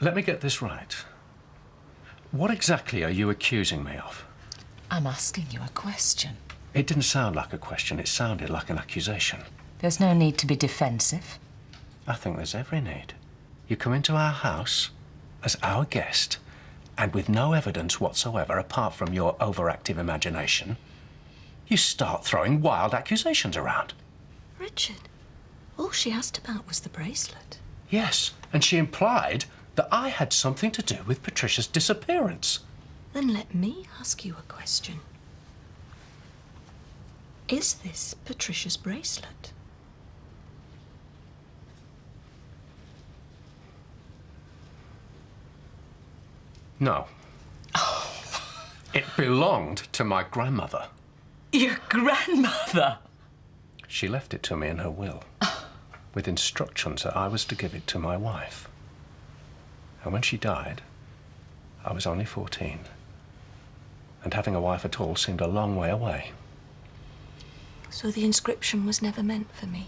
Let me get this right. What exactly are you accusing me of? I'm asking you a question. It didn't sound like a question. It sounded like an accusation. There's no need to be defensive. I think there's every need. You come into our house as our guest, and with no evidence whatsoever apart from your overactive imagination, you start throwing wild accusations around. Richard, all she asked about was the bracelet. Yes, and she implied that I had something to do with Patricia's disappearance. Then let me ask you a question. Is this Patricia's bracelet? No. It belonged to my grandmother. Your grandmother? She left it to me in her will, with instructions that I was to give it to my wife. And when she died, I was only 14. And having a wife at all seemed a long way away. So the inscription was never meant for me?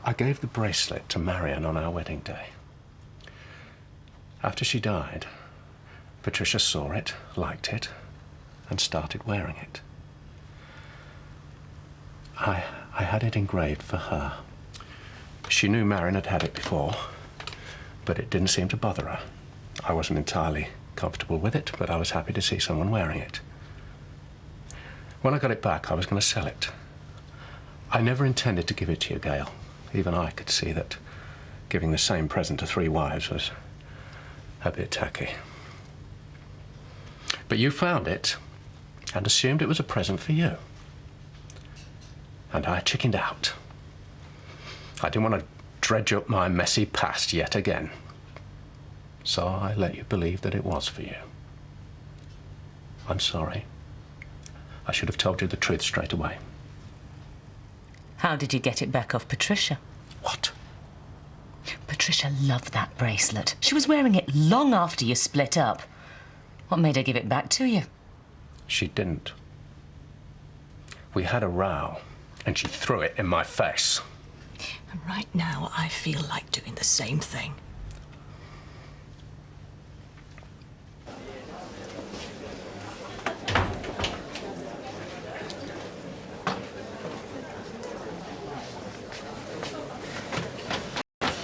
I gave the bracelet to Marion on our wedding day. After she died, Patricia saw it, liked it, and started wearing it. I had it engraved for her. She knew Marion had had it before, but it didn't seem to bother her. I wasn't entirely comfortable with it, but I was happy to see someone wearing it. When I got it back, I was going to sell it. I never intended to give it to you, Gail. Even I could see that giving the same present to 3 wives was a bit tacky. But you found it and assumed it was a present for you. And I chickened out. I didn't want to dredge up my messy past yet again. So I let you believe that it was for you. I'm sorry. I should have told you the truth straight away. How did you get it back off Patricia? What? Patricia loved that bracelet. She was wearing it long after you split up. What made her give it back to you? She didn't. We had a row, and she threw it in my face. And right now, I feel like doing the same thing.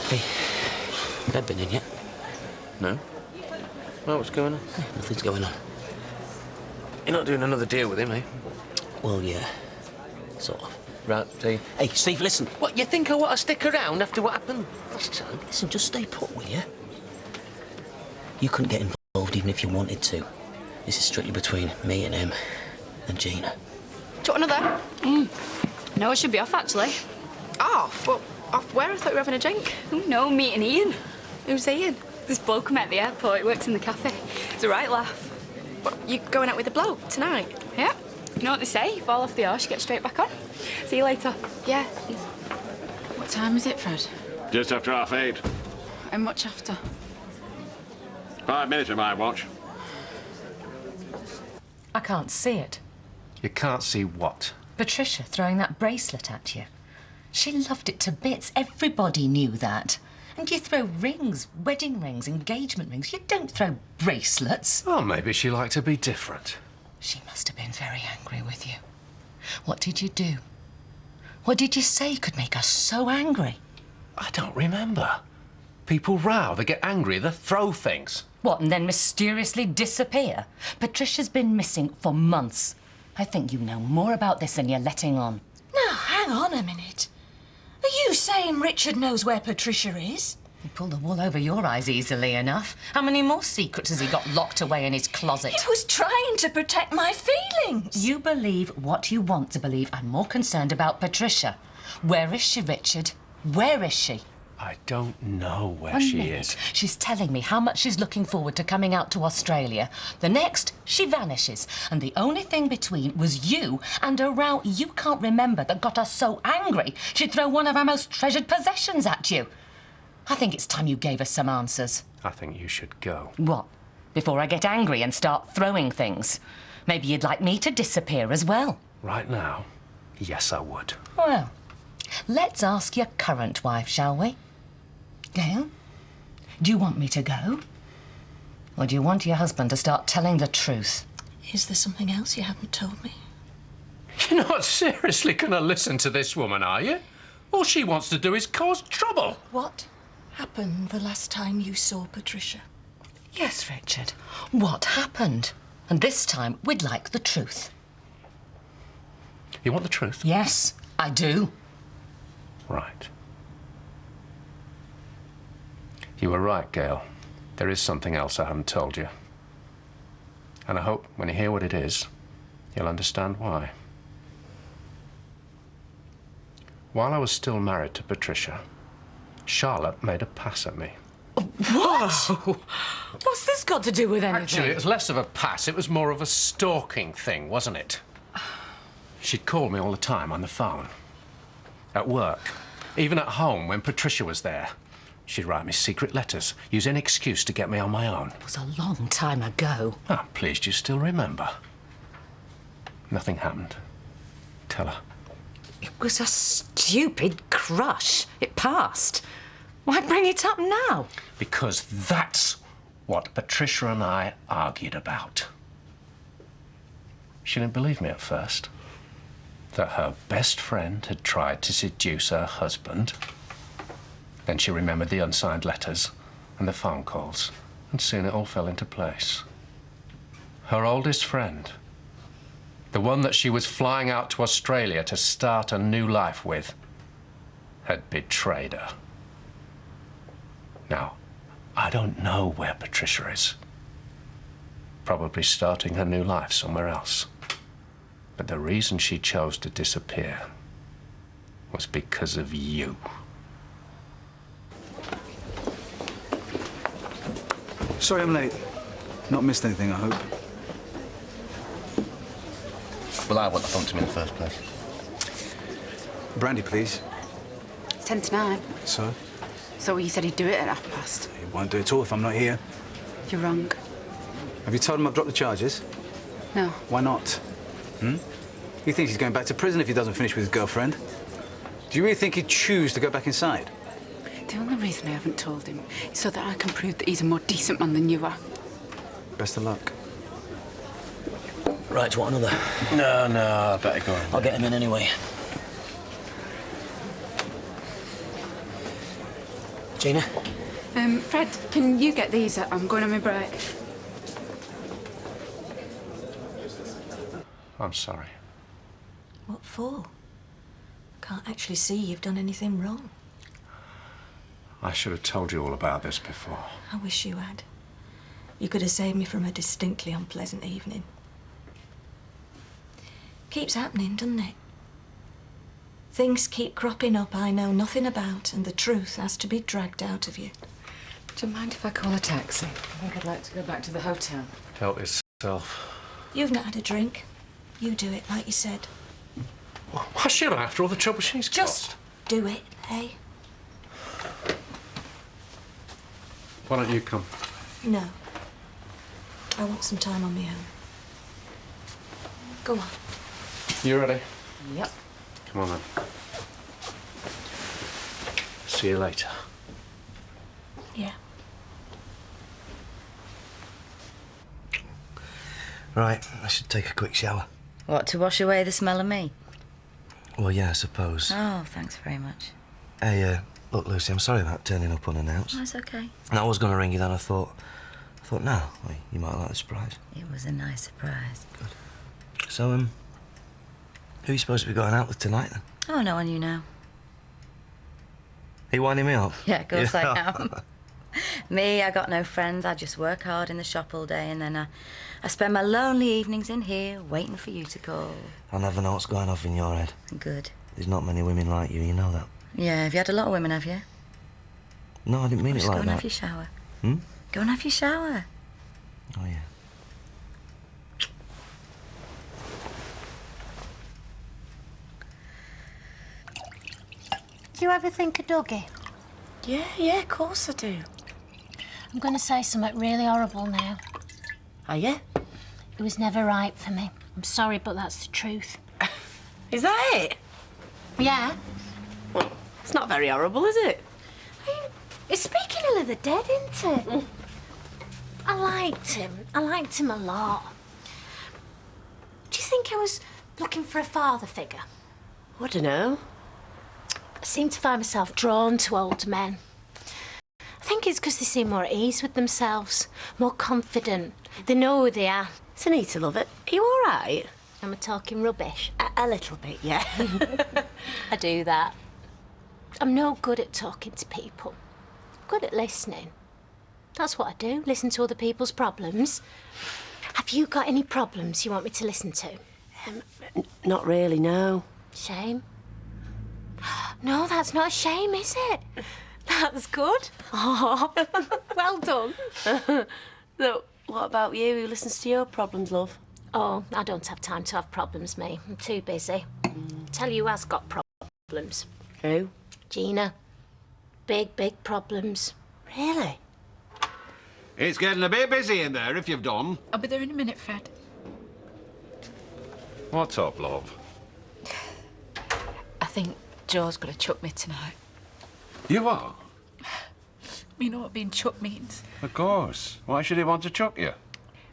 Hey, Dad been in yet? No. Well, what's going on? Nothing's going on. You're not doing another deal with him, eh? Well, yeah. Sort of. Right, see. Hey, Steve, listen. What, you think I want to stick around after what happened last time? Listen, just stay put, will you? You couldn't get involved even if you wanted to. This is strictly between me and him and Gina. Do you want another? No, I should be off, actually. Off? Well, off where? I thought we were having a drink. Oh, no, meeting Ian. Who's Ian? This bloke I met at the airport. He works in the cafe. It's a right laugh. What, you going out with the bloke tonight? Yeah. You know what they say? You fall off the horse, you get straight back on. See you later. Yeah. What time is it, Fred? Just after 8:30. And much after? 5 minutes of my watch. I can't see it. You can't see what? Patricia throwing that bracelet at you. She loved it to bits. Everybody knew that. And you throw rings, wedding rings, engagement rings. You don't throw bracelets. Oh, maybe she liked to be different. She must have been very angry with you. What did you do? What did you say could make her so angry? I don't remember. People row, they get angry, they throw things. What, and then mysteriously disappear? Patricia's been missing for months. I think you know more about this than you're letting on. Now, hang on a minute. Are you saying Richard knows where Patricia is? You pull the wool over your eyes easily enough. How many more secrets has he got locked away in his closet? He was trying to protect my feelings. You believe what you want to believe. I'm more concerned about Patricia. Where is she, Richard? Where is she? I don't know where One she minute, is. she's telling me how much she's looking forward to coming out to Australia. The next, she vanishes. And the only thing between was you and a row you can't remember that got her so angry she'd throw one of her most treasured possessions at you. I think it's time you gave us some answers. I think you should go. What? Before I get angry and start throwing things? Maybe you'd like me to disappear as well. Right now, yes, I would. Well, let's ask your current wife, shall we? Gail, do you want me to go? Or do you want your husband to start telling the truth? Is there something else you haven't told me? You're not seriously going to listen to this woman, are you? All she wants to do is cause trouble. What happened the last time you saw Patricia? Yes, Richard. What happened? And this time, we'd like the truth. You want the truth? Yes, I do. Right. You were right, Gail. There is something else I haven't told you. And I hope when you hear what it is, you'll understand why. While I was still married to Patricia, Charlotte made a pass at me. What? What's this got to do with anything? Actually, it was less of a pass, it was more of a stalking thing, wasn't it? She'd call me all the time on the phone. At work. Even at home, when Patricia was there. She'd write me secret letters, use any excuse to get me on my own. It was a long time ago. I'm pleased you still remember. Nothing happened. Tell her. It was a stupid crush. It passed. Why bring it up now? Because that's what Patricia and I argued about. She didn't believe me at first. That her best friend had tried to seduce her husband. Then she remembered the unsigned letters and the phone calls, and soon it all fell into place. Her oldest friend, the one that she was flying out to Australia to start a new life with, had betrayed her. Now, I don't know where Patricia is. Probably starting her new life somewhere else. But the reason she chose to disappear was because of you. Sorry I'm late. Not missed anything, I hope. Well, I want the phone to me in the first place. Brandy, please. It's 10 to 9. So? So you said he'd do it at 1:30. He won't do it all if I'm not here. You're wrong. Have you told him I've dropped the charges? No. Why not? He thinks he's going back to prison if he doesn't finish with his girlfriend. Do you really think he'd choose to go back inside? The only reason I haven't told him is so that I can prove that he's a more decent man than you are. Best of luck. Right, do you want another? No, I better go on. I'll get him in anyway. Gina? Fred, can you get these? I'm going on my break. I'm sorry. What for? Can't actually see you've done anything wrong. I should have told you all about this before. I wish you had. You could have saved me from a distinctly unpleasant evening. Keeps happening, doesn't it? Things keep cropping up I know nothing about, and the truth has to be dragged out of you. Do you mind if I call a taxi? I think I'd like to go back to the hotel. Help yourself. You've not had a drink. You do it, like you said. Why should I, after all the trouble she's Just caused? do it, eh? Why don't you come? No. I want some time on my own. Go on. You ready? Yep. Come on then. See you later. Yeah. Right, I should take a quick shower. What, to wash away the smell of me? Well, yeah, I suppose. Oh, thanks very much. Hey, look, Lucy, I'm sorry about turning up unannounced. That's okay. And I was going to ring you then, I thought, no, well, you might like the surprise. It was a nice surprise. Good. So, who are you supposed to be going out with tonight, then? Oh, no one you know. Are you winding me up? Yeah, of course I am. Me, I got no friends. I just work hard in the shop all day, and then I spend my lonely evenings in here waiting for you to call. I never know what's going off in your head. Good. There's not many women like you know that. Yeah, have you had a lot of women, have you? No, I didn't mean Just it like go and that. have your shower. Hmm? Go and have your shower. Oh, yeah. Do you ever think of Dougie? Yeah, of course I do. I'm going to say something really horrible now. Are you? It was never right for me. I'm sorry, but that's the truth. Is that it? Yeah. Well, it's not very horrible, is it? I mean, It's speaking ill of the dead, isn't it? I liked him. I liked him a lot. Do you think I was looking for a father figure? I don't know. I seem to find myself drawn to older men. I think it's because they seem more at ease with themselves, more confident. They know who they are. It's Anita, love it. Are you all right? Am I talking rubbish? A little bit, yeah. I do that. I'm no good at talking to people. I'm good at listening. That's what I do, listen to other people's problems. Have you got any problems you want me to listen to? Not really, no. Shame? No, that's not a shame, is it? That's good. Oh, well done. So, what about you? Who listens to your problems, love? Oh, I don't have time to have problems, me. I'm too busy. Tell you who has got problems. Who? Gina. Big, big problems. Really? It's getting a bit busy in there, if you've done. I'll be there in a minute, Fred. What's up, love? I think Joe's gonna chuck me tonight. You are? You know what being chucked means? Of course. Why should he want to chuck you?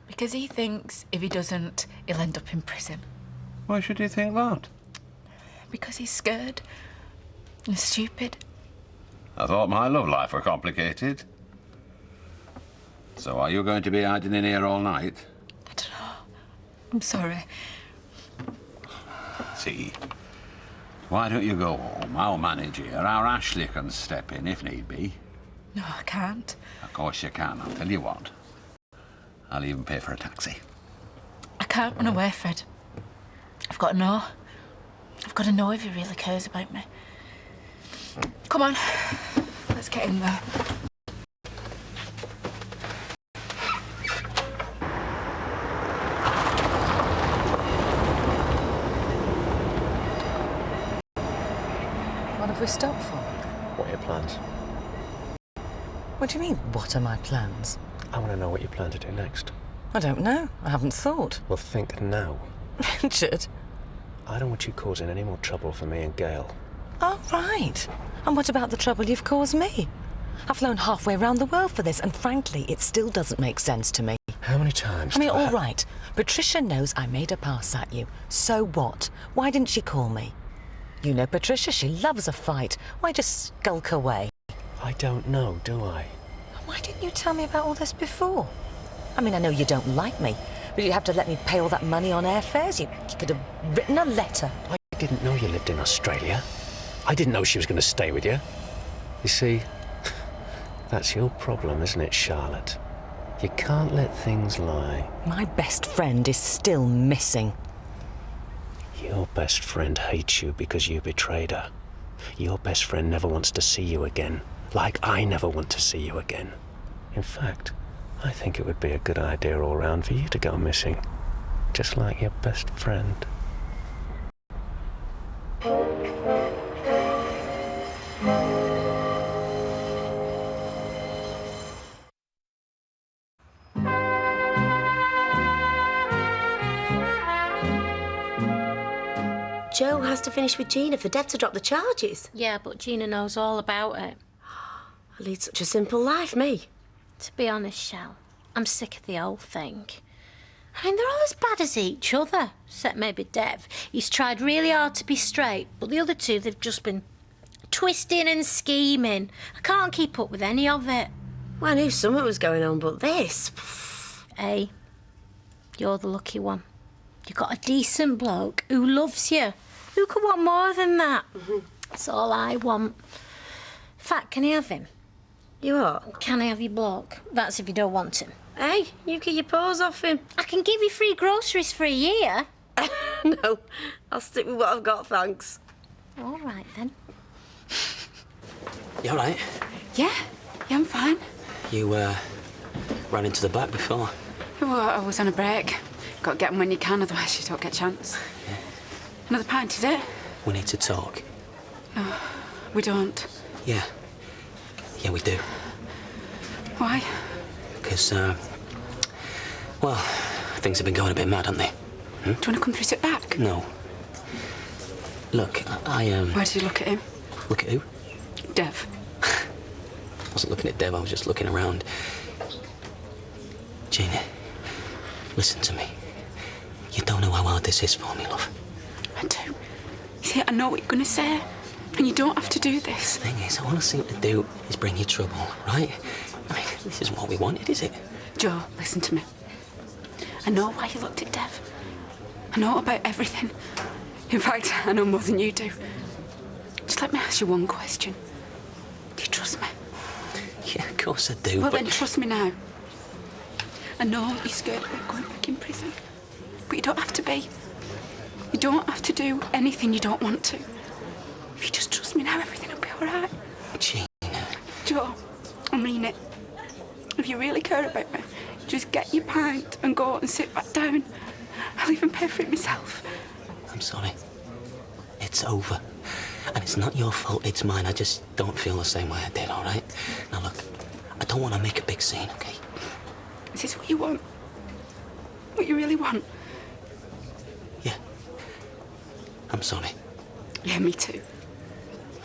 Because he thinks if he doesn't, he'll end up in prison. Why should he think that? Because he's scared and stupid. I thought my love life were complicated. So are you going to be hiding in here all night? I don't know. I'm sorry. See, why don't you go home? I'll manage here. Our Ashley can step in if need be. No, I can't. Of course you can. I'll tell you what. I'll even pay for a taxi. I can't run away, Fred. I've got to know. I've got to know if he really cares about me. Come on, let's get in there. What have we stopped for? What are your plans? What do you mean, what are my plans? I want to know what you plan to do next. I don't know. I haven't thought. Well, think now. Richard. I don't want you causing any more trouble for me and Gail. Oh, right. And what about the trouble you've caused me? I've flown halfway around the world for this, and frankly, it still doesn't make sense to me. How many times? I mean, all right. Patricia knows I made a pass at you. So what? Why didn't she call me? You know Patricia, she loves a fight. Why just skulk away? I don't know, do I? Why didn't you tell me about all this before? I mean, I know you don't like me, but you have to let me pay all that money on airfares. You could have written a letter. I didn't know you lived in Australia. I didn't know she was going to stay with you. You see, that's your problem, isn't it, Charlotte? You can't let things lie. My best friend is still missing. Your best friend hates you because you betrayed her. Your best friend never wants to see you again, like I never want to see you again. In fact, I think it would be a good idea all round for you to go missing, just like your best friend. Joe has to finish with Gina for Deb to drop the charges. Yeah, but Gina knows all about it. I lead such a simple life, me. To be honest, Shell, I'm sick of the whole thing. I mean, they're all as bad as each other, except maybe Dev. He's tried really hard to be straight, but the other two, they've just been twisting and scheming. I can't keep up with any of it. Well, I knew something was going on, but this... Hey, you're the lucky one. You've got a decent bloke who loves you. Who could want more than that? That's all I want. In fact, can I have him? You are? Can I have your bloke? That's if you don't want him. Hey, you get your paws off him. I can give you free groceries for a year. No, I'll stick with what I've got, thanks. All right, then. You all right? Yeah, I'm fine. You, ran into the back before. Well, I was on a break. Got to get them when you can, otherwise you don't get a chance. Yeah. Another pint, is it? We need to talk. No, we don't. Yeah. Yeah, we do. Why? Because, well, things have been going a bit mad, haven't they? Do you want to come through, sit back? No. Look, I Where did you look at him? Look at who? Dev. wasn't looking at Dev, I was just looking around. Gina, listen to me. You don't know how hard this is for me, love. I do. You see, I know what you're going to say, and you don't have to do this. The thing is, all I seem to do is bring you trouble, right? I mean, this isn't what we wanted, is it? Joe, listen to me. I know why you looked at Dev. I know about everything. In fact, I know more than you do. Just let me ask you one question. Do you trust me? Yeah, of course I do, Well, but... then trust me now. I know you're scared about going back in prison, but you don't have to be. You don't have to do anything you don't want to. If you just trust me now, everything will be all right. Gina. Joe, I mean it. If you really care about me, just get your pint and go and sit back down. I'll even pay for it myself. I'm sorry. It's over. And it's not your fault, it's mine. I just don't feel the same way I did, all right? Now, look, I don't want to make a big scene, OK? Is this what you want? What you really want? Yeah. I'm sorry. Yeah, me too.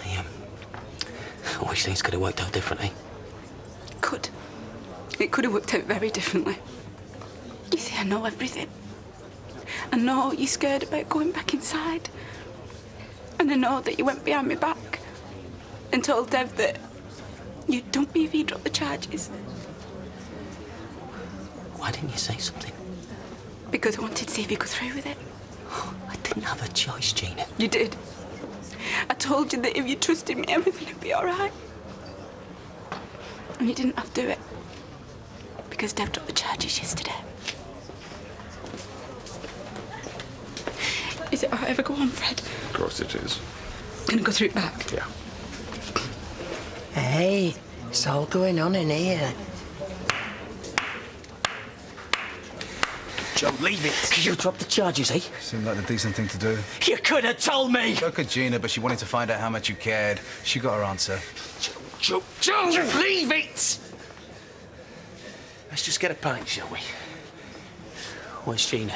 I wish things could have worked out differently. Could. It could have worked out very differently. You see, I know everything. I know you're scared about going back inside. And I know that you went behind my back and told Dev that you'd dump me if he dropped the charges. Why didn't you say something? Because I wanted to see if you go through with it. I didn't have a choice, Gina. You did. I told you that if you trusted me, everything would be all right. And you didn't have to do it. Because Dev dropped the charges yesterday. Is it all right if I go on, Fred? Of course it is. Gonna go through it back? Yeah. Hey, it's all going on in here. Joe, leave it. You dropped the charges, eh? Seemed like the decent thing to do. You could have told me! So could Gina, but she wanted to find out how much you cared. She got her answer. Joe, leave it! Let's just get a pint, shall we? Where's Gina?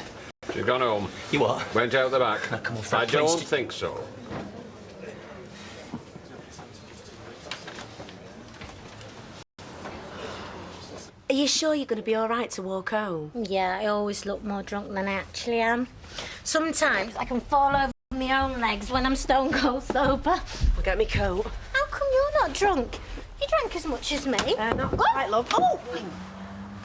She's gone home. You what? Went out the back. Now, come on, Fred, I don't please. think so. Are you sure you're going to be all right to walk home? Yeah, I always look more drunk than I actually am. Sometimes I can fall over my own legs when I'm stone cold sober. I'll get me coat. How come you're not drunk? You drank as much as me. Not quite, love. Oh!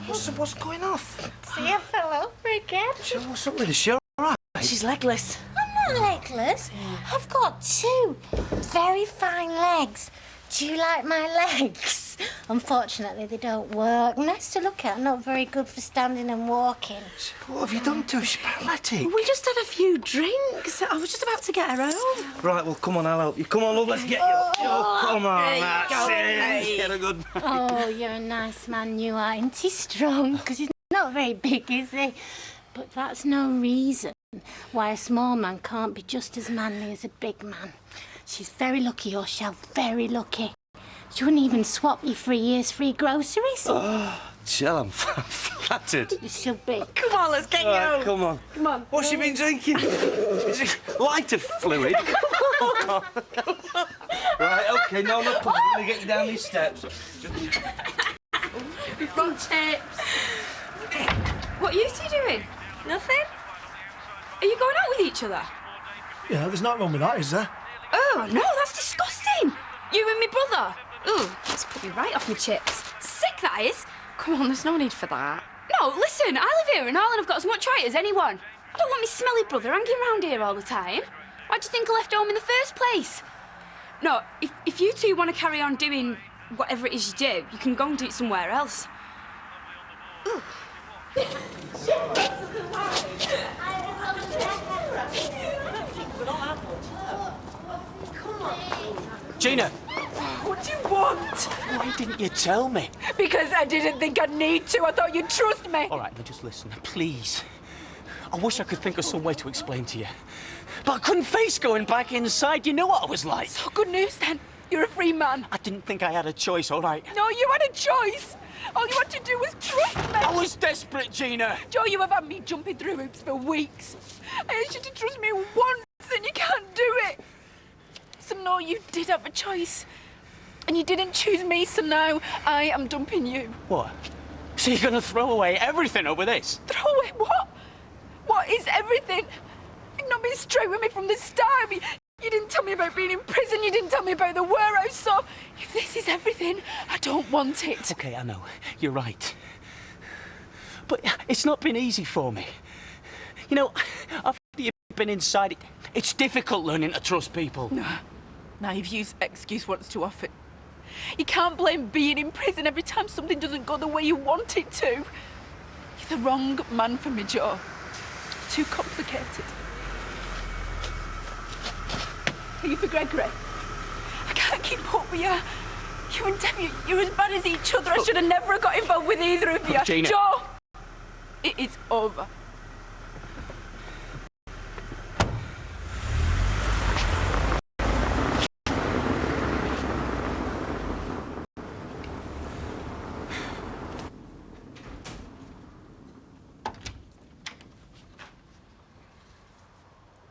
What's going off? See, I fell over again. What's up with her? She all right? She's legless. I'm not legless. I've got two very fine legs. Do you like my legs? Unfortunately, they don't work. Nice to look at, not very good for standing and walking. What have you done to her? She's paralytic. We just had a few drinks. I was just about to get her home. Right, well, come on, I'll help you. Come on, love, let's get you. Oh, come on, there you that's go, it. mate. Get a good night. Oh, you're a nice man, you are. Ain't he strong? Because he's not very big, is he? But that's no reason why a small man can't be just as manly as a big man. She's very lucky, your Shell, very lucky. She wouldn't even swap you for a year's free groceries. Oh, Jill, I'm flattered. You should be. Come on, let's get you Right, home. come on. Come on. What's she been drinking? Lighter fluid. Right, OK, no problem. I'm going to get you down these steps. Front tips. What are you two doing? Nothing? Are you going out with each other? Yeah, there's nothing wrong with that, is there? Oh, no, that's disgusting. You and me brother. Ooh, that's put me right off my chips. Sick, that is. Come on, there's no need for that. No, listen, I live here and all, and I've got as much right as anyone. I don't want my smelly brother hanging around here all the time. Why do you think I left home in the first place? No, if you two want to carry on doing whatever it is you do, you can go and do it somewhere else. Ooh. Gina! What do you want? Why didn't you tell me? Because I didn't think I'd need to. I thought you'd trust me. All right, now just listen, please. I wish I could think of some way to explain to you. But I couldn't face going back inside. You know what I was like. So good news, then. You're a free man. I didn't think I had a choice, all right? No, you had a choice. All you had to do was trust me. I was desperate, Gina. Joe, you have had me jumping through hoops for weeks. I asked you to trust me once, and you can't do it. So no, you did have a choice. And you didn't choose me, so now I am dumping you. What? So you're gonna throw away everything over this? Throw away what? What is everything? You've not been straight with me from the start. I mean, you didn't tell me about being in prison. You didn't tell me about the warehouse. So if this is everything, I don't want it. Okay, I know. You're right. But it's not been easy for me. You know, after you've been inside, it's difficult learning to trust people. No. Now you've used excuse once too often. You can't blame being in prison every time something doesn't go the way you want it to. You're the wrong man for me, Joe. Too complicated. Are you for Gregory? I can't keep up with you. You and Debbie, you're as bad as each other. I should have never got involved with either of you. Gina. Joe, it is over.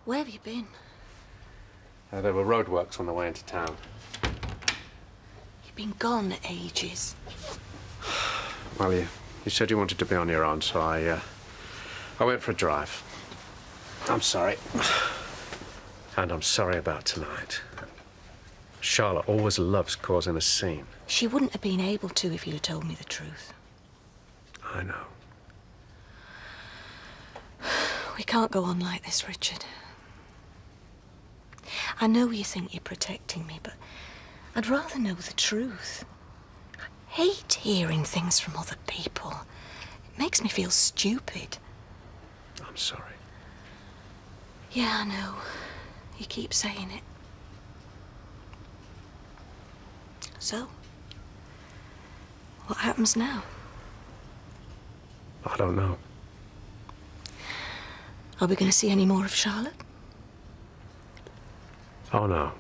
Where have you been? There were roadworks on the way into town. You've been gone ages. Well, you said you wanted to be on your own, so I went for a drive. I'm sorry. And I'm sorry about tonight. Charlotte always loves causing a scene. She wouldn't have been able to if you'd have told me the truth. I know. We can't go on like this, Richard. I know you think you're protecting me, but I'd rather know the truth. I hate hearing things from other people. It makes me feel stupid. I'm sorry. Yeah, I know. You keep saying it. So, what happens now? I don't know. Are we going to see any more of Charlotte? Oh, no.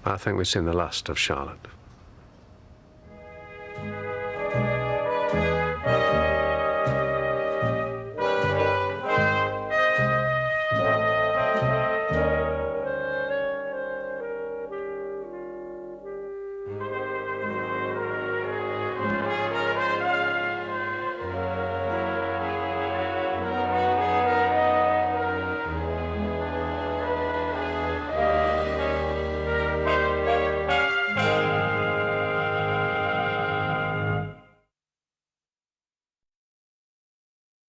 I think we've seen the last of Charlotte.